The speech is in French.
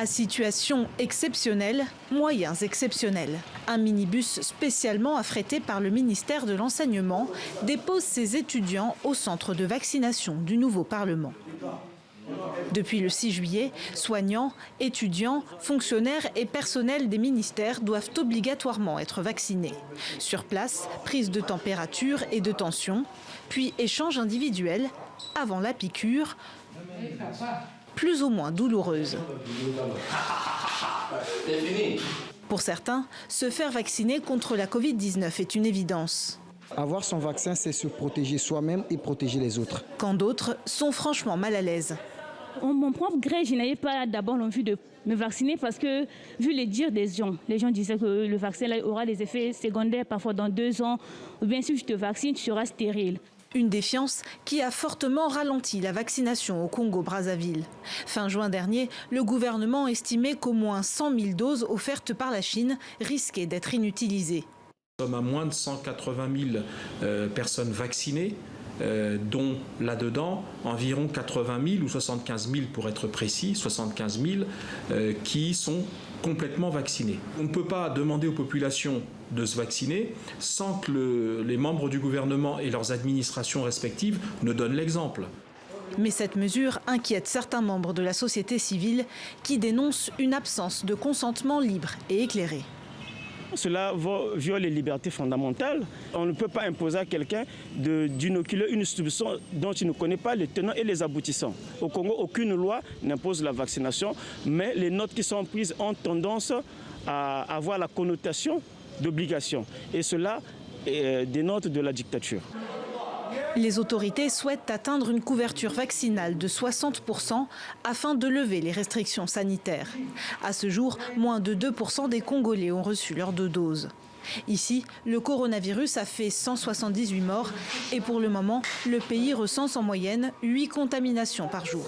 À situation exceptionnelle, moyens exceptionnels. Un minibus spécialement affrété par le ministère de l'Enseignement dépose ses étudiants au centre de vaccination du nouveau Parlement. Depuis le 6 juillet, soignants, étudiants, fonctionnaires et personnels des ministères doivent obligatoirement être vaccinés. Sur place, prise de température et de tension, puis échange individuel avant la piqûre, plus ou moins douloureuse. Pour certains, se faire vacciner contre la Covid-19 est une évidence. Avoir son vaccin, c'est se protéger soi-même et protéger les autres. Quand d'autres sont franchement mal à l'aise. Mon propre gré, je n'avais pas d'abord l'envie de me vacciner parce que, vu les dires des gens, les gens disaient que le vaccin là, aura des effets secondaires parfois dans 2 ans, ou bien si je te vaccine, tu seras stérile. Une défiance qui a fortement ralenti la vaccination au Congo-Brazzaville. Fin juin dernier, le gouvernement estimait qu'au moins 100 000 doses offertes par la Chine risquaient d'être inutilisées. Nous sommes à moins de 180 000 personnes vaccinées, dont là-dedans environ 80 000 ou 75 000 pour être précis, 75 000 qui sont complètement vaccinés. On ne peut pas demander aux populations de se vacciner sans que les membres du gouvernement et leurs administrations respectives ne donnent l'exemple. Mais cette mesure inquiète certains membres de la société civile qui dénoncent une absence de consentement libre et éclairé. Cela viole les libertés fondamentales. On ne peut pas imposer à quelqu'un d'inoculer une substance dont il ne connaît pas les tenants et les aboutissants. Au Congo, aucune loi n'impose la vaccination, mais les notes qui sont prises ont tendance à avoir la connotation d'obligation. Et cela dénote de la dictature. Les autorités souhaitent atteindre une couverture vaccinale de 60% afin de lever les restrictions sanitaires. À ce jour, moins de 2% des Congolais ont reçu leur 2 doses. Ici, le coronavirus a fait 178 morts et pour le moment, le pays recense en moyenne 8 contaminations par jour.